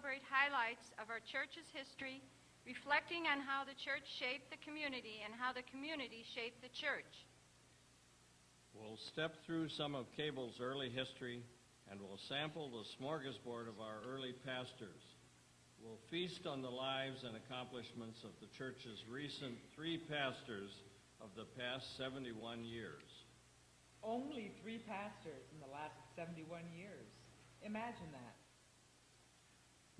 celebrate highlights of our church's history, reflecting on how the church shaped the community and how the community shaped the church. We'll step through some of Cable's early history, and we'll sample the smorgasbord of our early pastors. We'll feast on the lives and accomplishments of the church's recent 3 pastors of the past 71 years. Only 3 pastors in the last 71 years. Imagine that.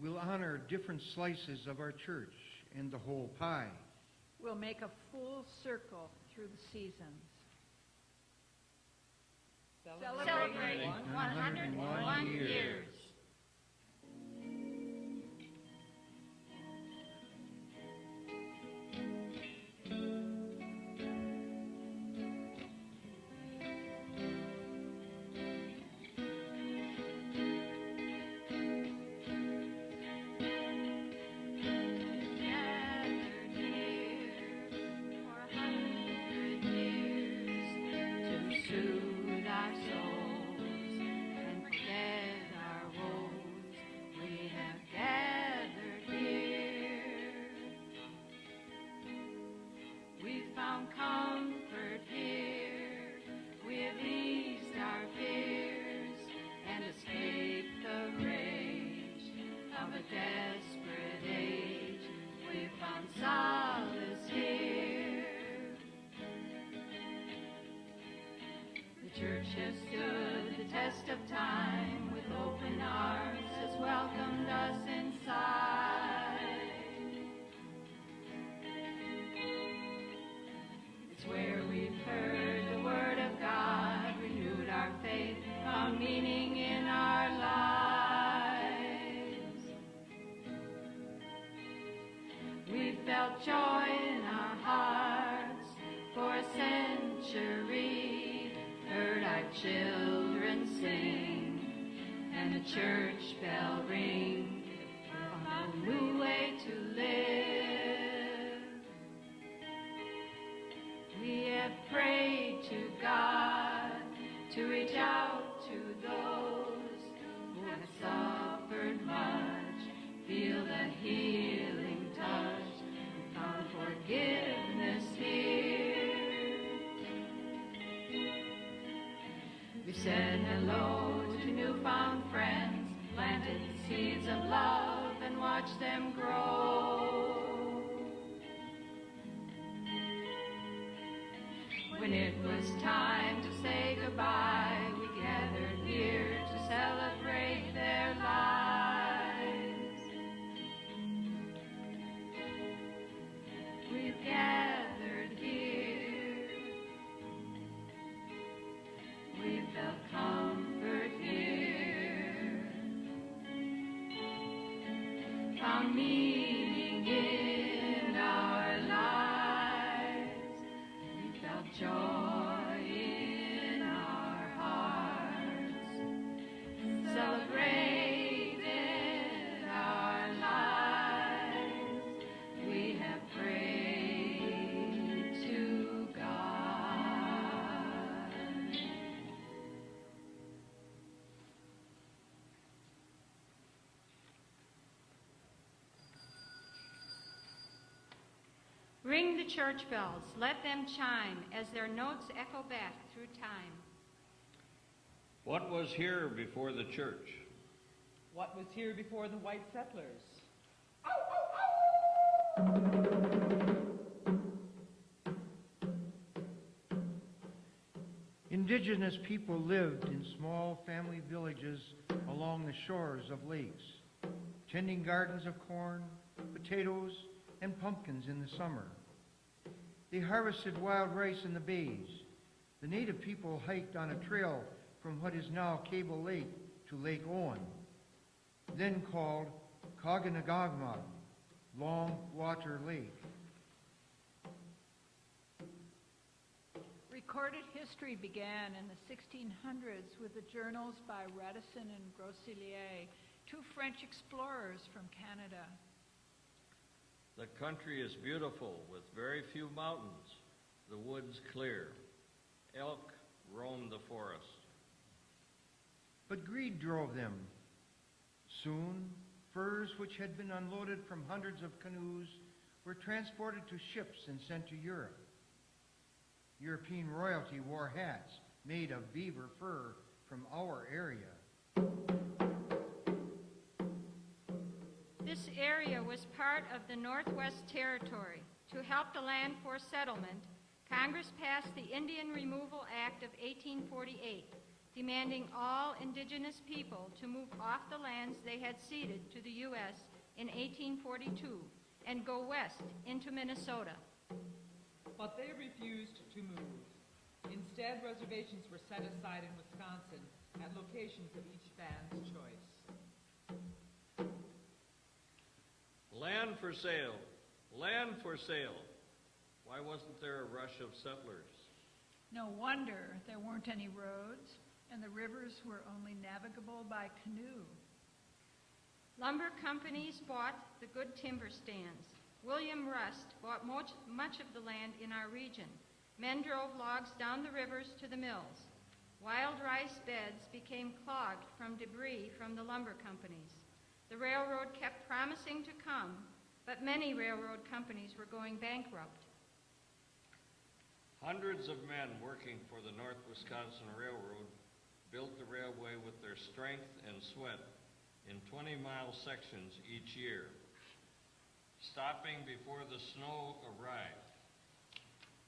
We'll honor different slices of our church and the whole pie. We'll make a full circle through the seasons. Celebrating 101 years. When it was time to say goodbye, we gathered here to celebrate their lives. We've gathered here. We felt comfort here. Found meaning in our lives. We felt joy in our hearts. Celebrated our lives. We have prayed to God. Ring the church bells, let them chime as their notes echo back through time. What was here before the church? What was here before the white settlers? Indigenous people lived in small family villages along the shores of lakes, tending gardens of corn, potatoes, and pumpkins in the summer. They harvested wild rice in the bays. The native people hiked on a trail from what is now Cable Lake to Lake Owen, then called Kaganagagmag, Long Water Lake. Recorded history began in the 1600s with the journals by Radisson and Groseilliers, 2 French explorers from Canada. The country is beautiful with very few mountains, the woods clear. Elk roam the forest. But greed drove them. Soon, Furs which had been unloaded from hundreds of canoes were transported to ships and sent to Europe. European royalty wore hats made of beaver fur from our area. This area was part of the Northwest Territory. To help the land force settlement, Congress passed the Indian Removal Act of 1848, demanding all indigenous people to move off the lands they had ceded to the U.S. in 1842 and go west into Minnesota. But they refused to move. Instead, reservations were set aside in Wisconsin at locations of each band's choice. Land for sale, land for sale. Why wasn't there a rush of settlers? No wonder there weren't any roads, and the rivers were only navigable by canoe. Lumber companies bought the good timber stands. William Rust bought much of the land in our region. Men drove logs down the rivers to the mills. Wild rice beds became clogged from debris from the lumber companies. The railroad kept promising to come, but many railroad companies were going bankrupt. Hundreds of men working for the North Wisconsin Railroad built the railway with their strength and sweat in 20-mile sections each year, stopping before the snow arrived.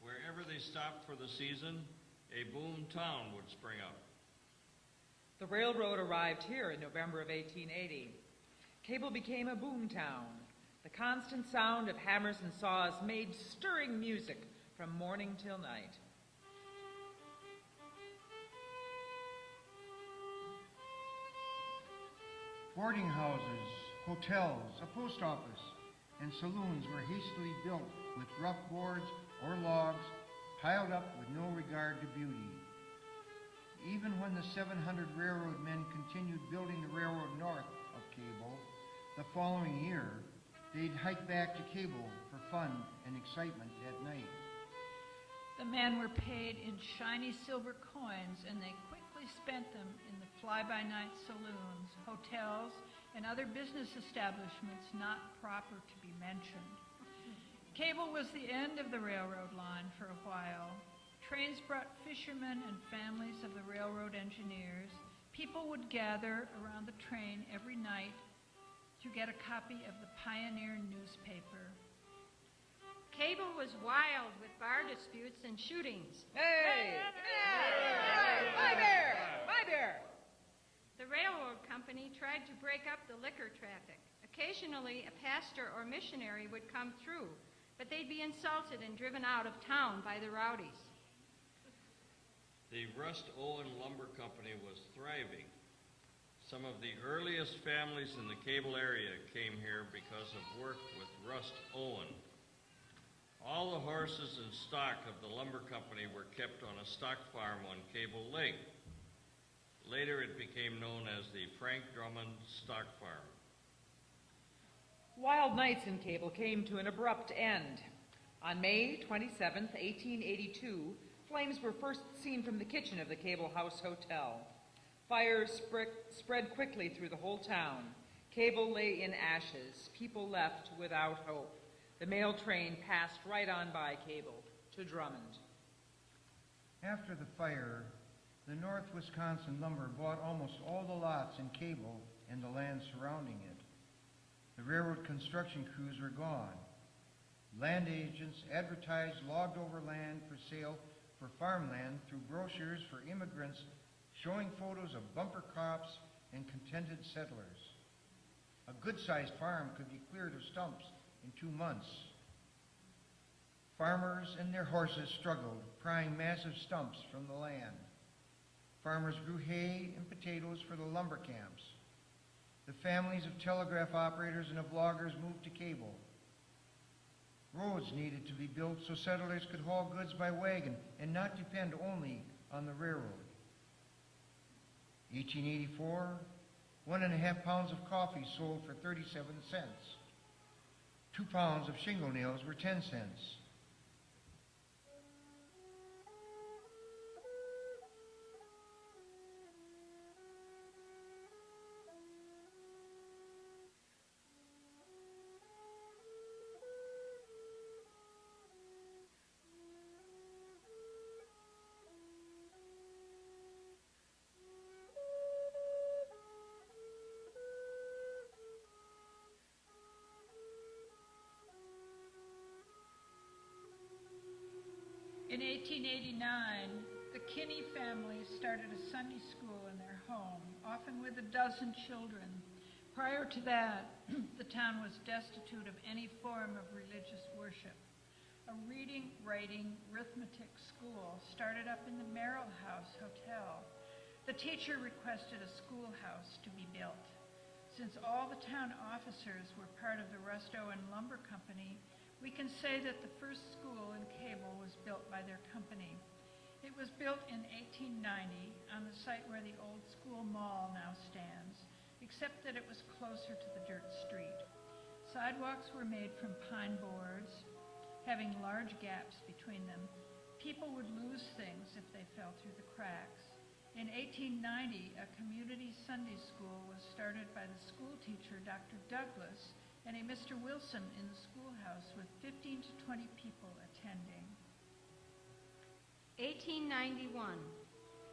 Wherever they stopped for the season, a boom town would spring up. The railroad arrived here in November of 1880. Cable became a boom town. The constant sound of hammers and saws made stirring music from morning till night. Boarding houses, hotels, a post office, and saloons were hastily built with rough boards or logs piled up with no regard to beauty. Even when the 700 railroad men continued building the railroad north of Cable, the following year, they'd hike back to Cable for fun and excitement at night. The men were paid in shiny silver coins, and they quickly spent them in the fly-by-night saloons, hotels, and other business establishments not proper to be mentioned. Cable was the end of the railroad line for a while. Trains brought fishermen and families of the railroad engineers. People would gather around the train every night to get a copy of the Pioneer newspaper. Cable was wild with bar disputes and shootings. Hey! Hey! My bear! My bear! The railroad company tried to break up the liquor traffic. Occasionally, a pastor or missionary would come through, but they'd be insulted and driven out of town by the rowdies. The Rust-Owen Lumber Company was thriving. Some of the earliest families in the Cable area came here because of work with Rust-Owen. All the horses and stock of the lumber company were kept on a stock farm on Cable Lake. Later it became known as the Frank Drummond Stock Farm. Wild nights in Cable came to an abrupt end. On May 27, 1882, flames were first seen from the kitchen of the Cable House Hotel. Fires spread quickly through the whole town. Cable lay in ashes. People left without hope. The mail train passed right on by Cable to Drummond. After the fire, the North Wisconsin Lumber bought almost all the lots in Cable and the land surrounding it. The railroad construction crews were gone. Land agents advertised logged over land for sale for farmland through brochures for immigrants showing photos of bumper crops and contented settlers. A good-sized farm could be cleared of stumps in 2 months. Farmers and their horses struggled, prying massive stumps from the land. Farmers grew hay and potatoes for the lumber camps. The families of telegraph operators and of loggers moved to Cable. Roads needed to be built so settlers could haul goods by wagon and not depend only on the railroad. 1884, 1.5 pounds of coffee sold for 37 cents. 2 pounds of shingle nails were 10 cents. In 1889, the Kinney family started a Sunday school in their home, often with a dozen children. Prior to that, the town was destitute of any form of religious worship. A reading, writing, arithmetic school started up in the Merrill House Hotel. The teacher requested a schoolhouse to be built. Since all the town officers were part of the Rustow and Lumber Company, we can say that the first school in Cable was built by their company. It was built in 1890 on the site where the old school mall now stands, except that it was closer to the dirt street. Sidewalks were made from pine boards, having large gaps between them. People would lose things if they fell through the cracks. In 1890, a community Sunday school was started by the school teacher, Dr. Douglas, and a Mr. Wilson in the schoolhouse with 15 to 20 people attending. 1891,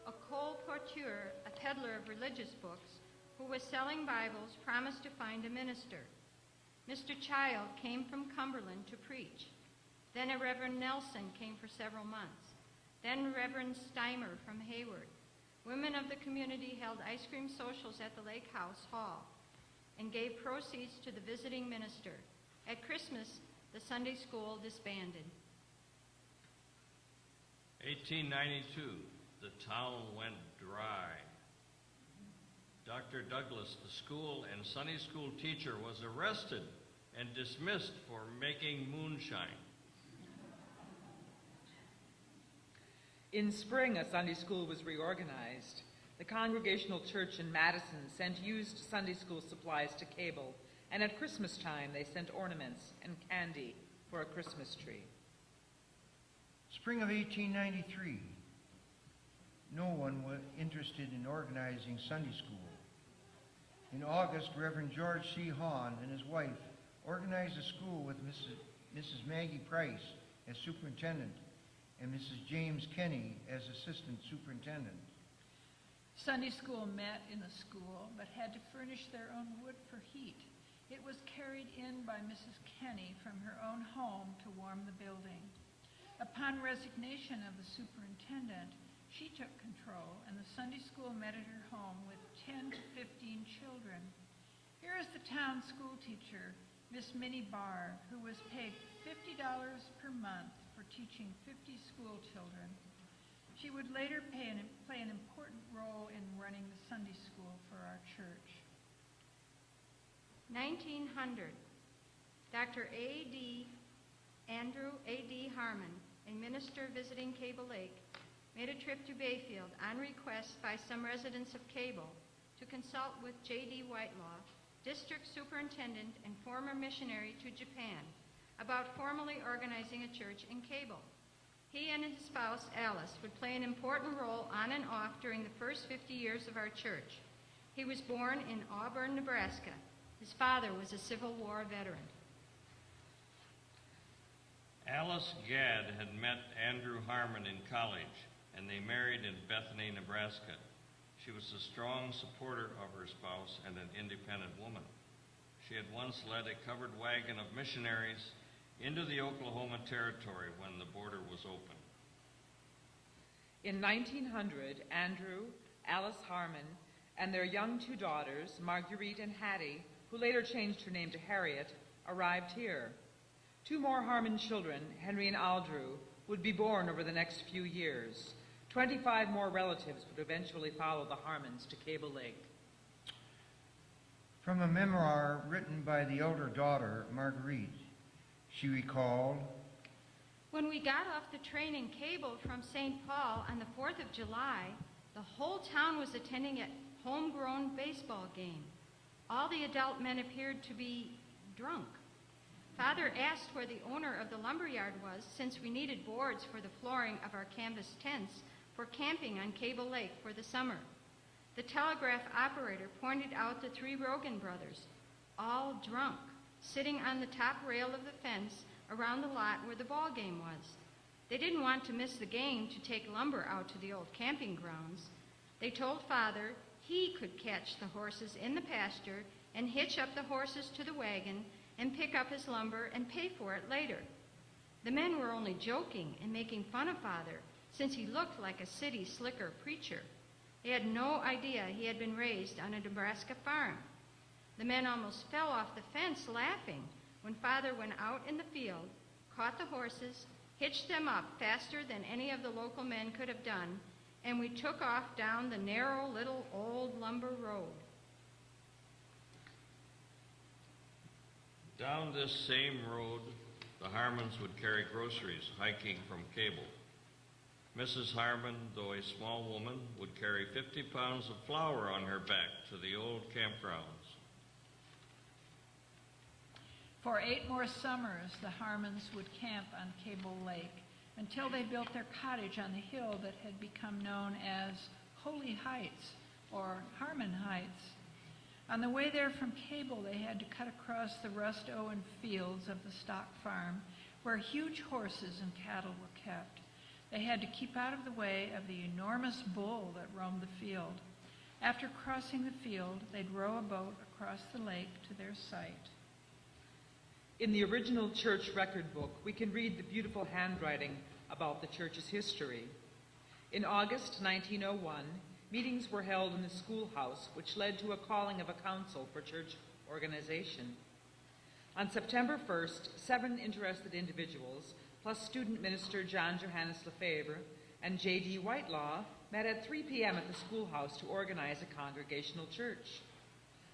a colporteur, a peddler of religious books, who was selling Bibles, promised to find a minister. Mr. Child came from Cumberland to preach. Then a Reverend Nelson came for several months. Then Reverend Steimer from Hayward. Women of the community held ice cream socials at the Lake House Hall and gave proceeds to the visiting minister. At Christmas, the Sunday school disbanded. 1892, the town went dry. Dr. Douglas, the school and Sunday school teacher, was arrested and dismissed for making moonshine. In spring, a Sunday school was reorganized. The Congregational Church in Madison sent used Sunday school supplies to Cable, and at Christmas time they sent ornaments and candy for a Christmas tree. Spring of 1893. No one was interested in organizing Sunday school. In August, Reverend George C. Hahn and his wife organized a school with Mrs. Maggie Price as superintendent and Mrs. James Kenny as assistant superintendent. Sunday school met in the school, but had to furnish their own wood for heat. It was carried in by Mrs. Kenny from her own home to warm the building. Upon resignation of the superintendent, she took control, and the Sunday school met at her home with 10 to 15 children. Here is the town school teacher, Miss Minnie Barr, who was paid $50 per month for teaching 50 school children. She would later play an important role in running the Sunday school for our church. 1900, Dr. Andrew A.D. Harmon, a minister visiting Cable Lake, made a trip to Bayfield on request by some residents of Cable to consult with J.D. Whitelaw, district superintendent and former missionary to Japan, about formally organizing a church in Cable. He and his spouse, Alice, would play an important role on and off during the first 50 years of our church. He was born in Auburn, Nebraska. His father was a Civil War veteran. Alice Gadd had met Andrew Harmon in college, and they married in Bethany, Nebraska. She was a strong supporter of her spouse and an independent woman. She had once led a covered wagon of missionaries into the Oklahoma Territory when the border was open. In 1900, Andrew, Alice Harmon, and their young two daughters, Marguerite and Hattie, who later changed her name to Harriet, arrived here. Two more Harmon children, Henry and Aldrew, would be born over the next few years. 25 more relatives would eventually follow the Harmons to Cable Lake. From a memoir written by the elder daughter, Marguerite, she recalled, When we got off the train in Cable from St. Paul on the 4th of July, the whole town was attending a homegrown baseball game. All the adult men appeared to be drunk. Father asked where the owner of the lumberyard was, since we needed boards for the flooring of our canvas tents for camping on Cable Lake for the summer. The telegraph operator pointed out the three Rogan brothers, all drunk, sitting on the top rail of the fence around the lot where the ball game was. They didn't want to miss the game to take lumber out to the old camping grounds. They told Father he could catch the horses in the pasture and hitch up the horses to the wagon and pick up his lumber and pay for it later. The men were only joking and making fun of Father, since he looked like a city slicker preacher. They had no idea he had been raised on a Nebraska farm. The men almost fell off the fence laughing when Father went out in the field, caught the horses, hitched them up faster than any of the local men could have done, and we took off down the narrow little old lumber road. Down this same road, the Harmons would carry groceries, hiking from Cable. Mrs. Harmon, though a small woman, would carry 50 pounds of flour on her back to the old campgrounds. For 8 more summers, the Harmons would camp on Cable Lake until they built their cottage on the hill that had become known as Holy Heights or Harmon Heights. On the way there from Cable, they had to cut across the rust-owen fields of the stock farm where huge horses and cattle were kept. They had to keep out of the way of the enormous bull that roamed the field. After crossing the field, they'd row a boat across the lake to their site. In the original church record book, we can read the beautiful handwriting about the church's history. In August 1901, meetings were held in the schoolhouse, which led to a calling of a council for church organization. On September 1st, 7 interested individuals, plus student minister John Johannes Lefebvre and J.D. Whitelaw, met at 3 p.m. at the schoolhouse to organize a congregational church.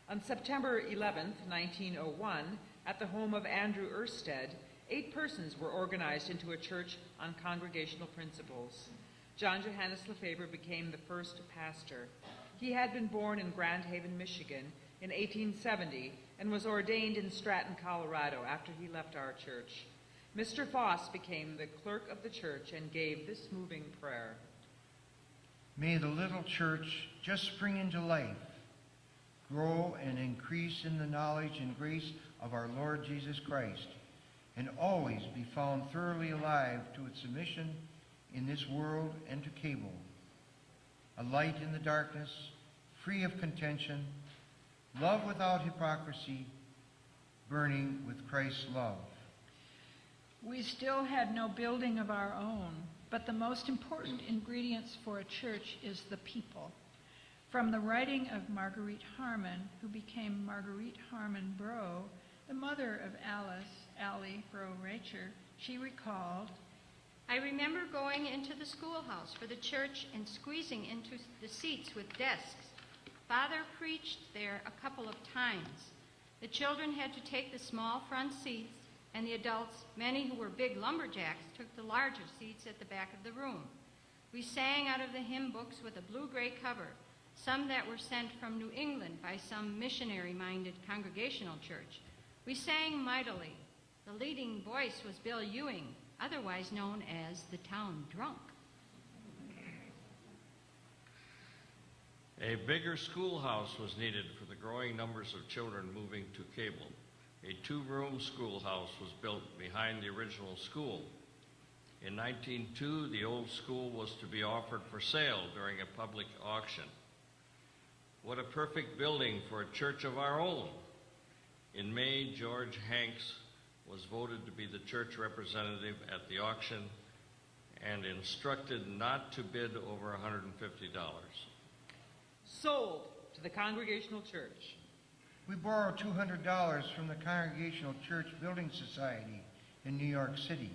On September 11th, 1901, at the home of Andrew Ersted, 8 persons were organized into a church on congregational principles. John Johannes Lefebvre became the first pastor. He had been born in Grand Haven, Michigan in 1870 and was ordained in Stratton, Colorado after he left our church. Mr. Foss became the clerk of the church and gave this moving prayer. May the little church just spring into life, grow and increase in the knowledge and grace of our Lord Jesus Christ, and always be found thoroughly alive to its mission in this world and to Cable, a light in the darkness, free of contention, love without hypocrisy, burning with Christ's love. We still had no building of our own, but the most important ingredients for a church is the people. From the writing of Marguerite Harmon, who became Marguerite Harmon Bro, the mother of Allie Bro Racher, she recalled, I remember going into the schoolhouse for the church and squeezing into the seats with desks. Father preached there a couple of times. The children had to take the small front seats, and the adults, many who were big lumberjacks, took the larger seats at the back of the room. We sang out of the hymn books with a blue-gray cover, some that were sent from New England by some missionary-minded congregational church. We sang mightily. The leading voice was Bill Ewing, otherwise known as the town drunk. A bigger schoolhouse was needed for the growing numbers of children moving to Cable. A 2-room schoolhouse was built behind the original school. In 1902, the old school was to be offered for sale during a public auction. What a perfect building for a church of our own. In May, George Hanks was voted to be the church representative at the auction and instructed not to bid over $150. Sold to the Congregational Church. We borrowed $200 from the Congregational Church Building Society in New York City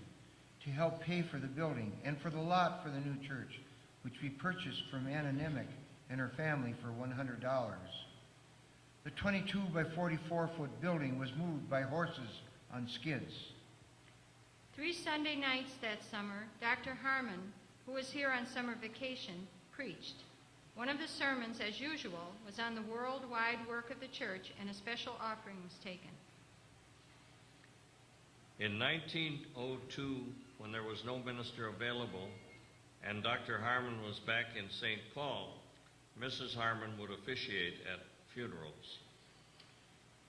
to help pay for the building and for the lot for the new church, which we purchased from Anna Nemick and her family for $100. The 22 by 44-foot building was moved by horses on skids. 3 Sunday nights that summer, Dr. Harmon, who was here on summer vacation, preached. One of the sermons, as usual, was on the worldwide work of the church, and a special offering was taken. In 1902, when there was no minister available and Dr. Harmon was back in St. Paul, Mrs. Harmon would officiate at funerals.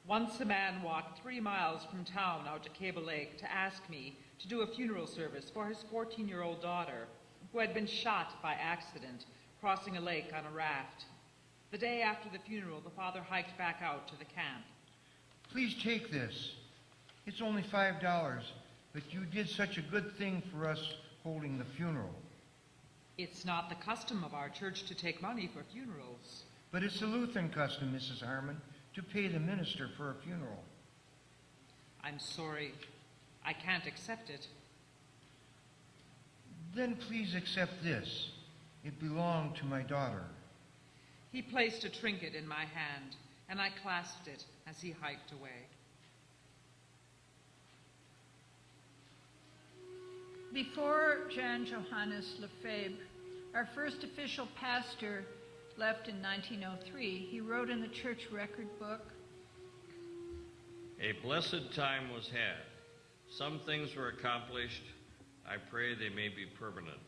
Once a man walked 3 miles from town out to Cable Lake to ask me to do a funeral service for his 14-year-old daughter, who had been shot by accident crossing a lake on a raft. The day after the funeral, the father hiked back out to the camp. Please take this. It's only $5. But you did such a good thing for us holding the funeral. It's not the custom of our church to take money for funerals. But it's a Lutheran custom, Mrs. Harmon, to pay the minister for a funeral. I'm sorry. I can't accept it. Then please accept this. It belonged to my daughter. He placed a trinket in my hand, and I clasped it as he hiked away. Before Jan Johannes Lefebvre, our first official pastor, left in 1903, he wrote in the church record book, A blessed time was had. Some things were accomplished. I pray they may be permanent.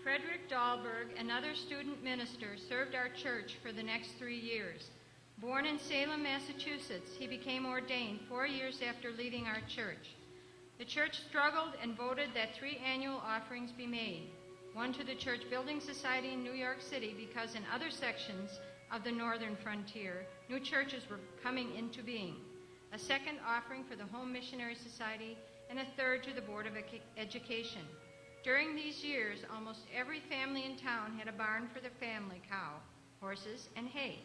Frederick Dahlberg, another student minister, served our church for the next 3 years. Born in Salem, Massachusetts, he became ordained 4 years after leaving our church. The church struggled and voted that 3 annual offerings be made. One to the Church Building Society in New York City, because in other sections of the northern frontier, new churches were coming into being. A second offering for the Home Missionary Society, and a third to the Board of Education. During these years, almost every family in town had a barn for the family cow, horses, and hay.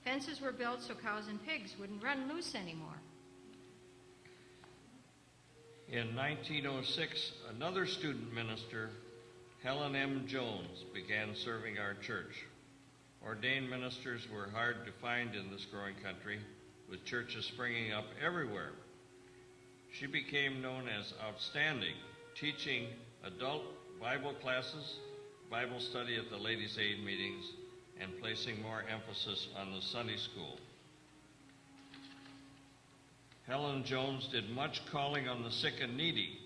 Fences were built so cows and pigs wouldn't run loose anymore. In 1906, another student minister, Helen M. Jones, began serving our church. Ordained ministers were hard to find in this growing country, with churches springing up everywhere. She became known as outstanding, teaching adult Bible classes, Bible study at the Ladies' Aid meetings, and placing more emphasis on the Sunday school. Helen Jones did much calling on the sick and needy,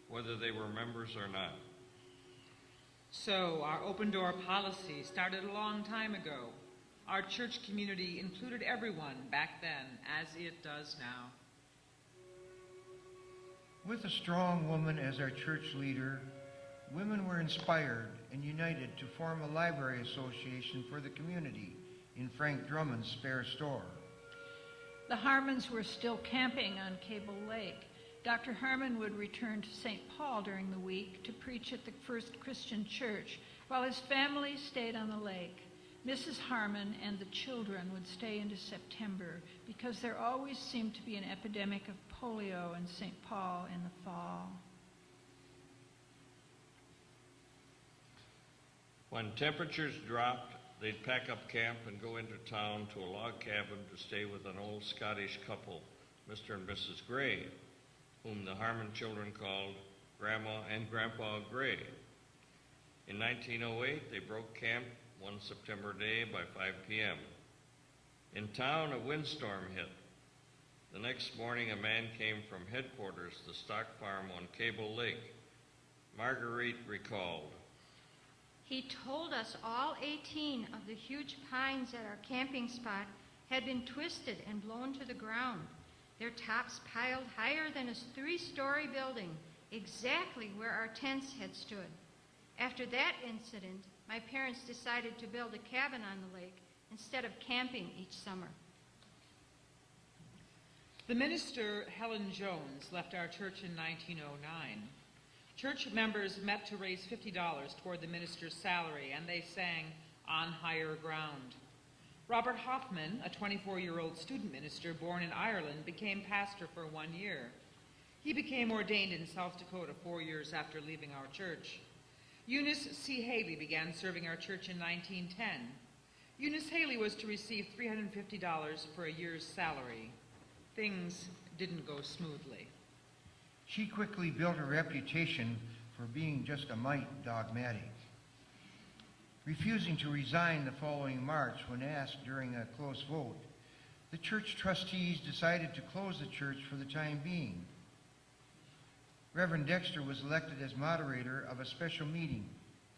whether they were members or not. So our open door policy started a long time ago. Our church community included everyone back then, as it does now. With a strong woman as our church leader, women were inspired and united to form a library association for the community in Frank Drummond's spare store. the Harmons were still camping on Cable Lake. Dr. Harmon would return to St. Paul during the week to preach at the First Christian Church, while his family stayed on the lake. Mrs. Harmon and the children would stay into September because there always seemed to be an epidemic of polio in St. Paul in the fall. When temperatures dropped, they'd pack up camp and go into town to a log cabin to stay with an old Scottish couple, Mr. and Mrs. Gray, whom the Harmon children called Grandma and Grandpa Gray. In 1908, they broke camp one September day by 5 p.m. In town, a windstorm hit. The next morning, a man came from headquarters, the stock farm on Cable Lake. Marguerite recalled, He told us all 18 of the huge pines at our camping spot had been twisted and blown to the ground, their tops piled higher than a 3-story building, exactly where our tents had stood. After that incident, my parents decided to build a cabin on the lake instead of camping each summer. The minister, Helen Jones, left our church in 1909. Church members met to raise $50 toward the minister's salary, and they sang On Higher Ground. Robert Hoffman, a 24-year-old student minister born in Ireland, became pastor for 1 year. He became ordained in South Dakota 4 years after leaving our church. Eunice C. Haley began serving our church in 1910. Eunice Haley was to receive $350 for a year's salary. Things didn't go smoothly. She quickly built a reputation for being just a mite dogmatic. Refusing to resign the following March when asked during a close vote, the church trustees decided to close the church for the time being. Reverend Dexter was elected as moderator of a special meeting,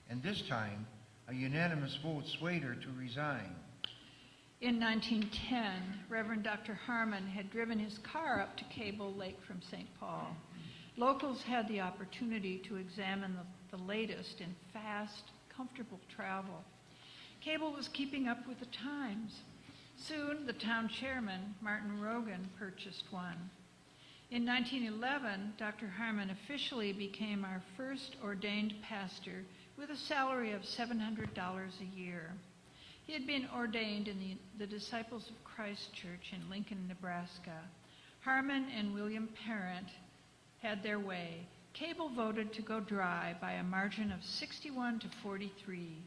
and this time, a unanimous vote swayed her to resign. In 1910, Reverend Dr. Harmon had driven his car up to Cable Lake from St. Paul. Locals had the opportunity to examine the latest in fast, comfortable travel. Cable was keeping up with the times. Soon, the town chairman, Martin Rogan, purchased one. In 1911, Dr. Harmon officially became our first ordained pastor with a salary of $700 a year. He had been ordained in the Disciples of Christ Church in Lincoln, Nebraska. Harmon and William Parent had their way. Cable voted to go dry by a margin of 61 to 43.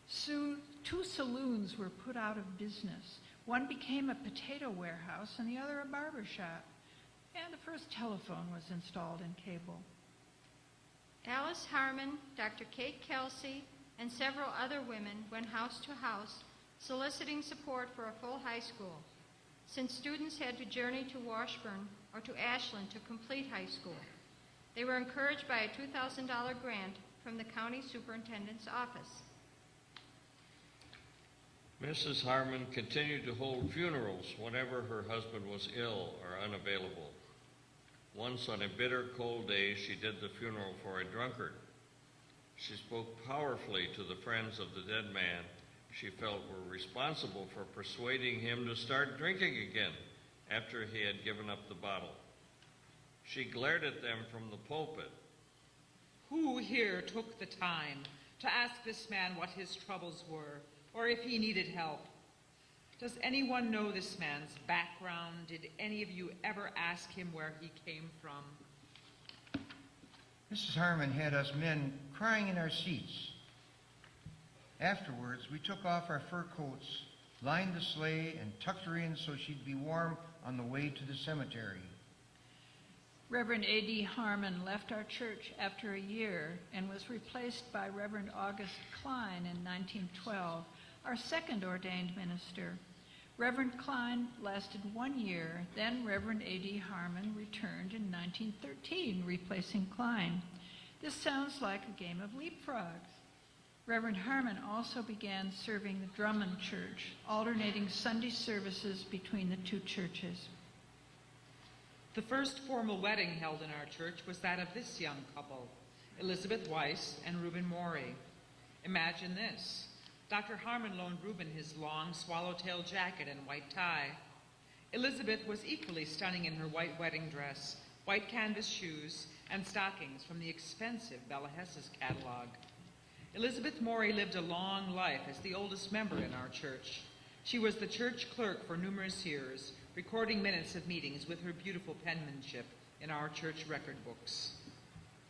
Soon, 2 saloons were put out of business. One became a potato warehouse and the other a barber shop. And the first telephone was installed in Cable. Alice Harmon, Dr. Kate Kelsey, and several other women went house to house soliciting support for a full high school, since students had to journey to Washburn or to Ashland to complete high school. They were encouraged by a $2,000 grant from the county superintendent's office. Mrs. Harmon continued to hold funerals whenever her husband was ill or unavailable. Once on a bitter cold day, she did the funeral for a drunkard. She spoke powerfully to the friends of the dead man she felt were responsible for persuading him to start drinking again after he had given up the bottle. She glared at them from the pulpit. Who here took the time to ask this man what his troubles were, or if he needed help? Does anyone know this man's background? Did any of you ever ask him where he came from? Mrs. Harmon had us men crying in our seats. Afterwards, we took off our fur coats, lined the sleigh, and tucked her in so she'd be warm on the way to the cemetery. Reverend A.D. Harmon left our church after a year and was replaced by Reverend August Klein in 1912, our second ordained minister. Reverend Klein lasted 1 year, then Reverend A.D. Harmon returned in 1913, replacing Klein. This sounds like a game of leapfrogs. Reverend Harmon also began serving the Drummond Church, alternating Sunday services between the 2 churches. The first formal wedding held in our church was that of this young couple, Elizabeth Weiss and Reuben Morey. Imagine this. Dr. Harmon loaned Reuben his long swallowtail jacket and white tie. Elizabeth was equally stunning in her white wedding dress, white canvas shoes, and stockings from the expensive Bella Hess's catalog. Elizabeth Morey lived a long life as the oldest member in our church. She was the church clerk for numerous years, recording minutes of meetings with her beautiful penmanship in our church record books.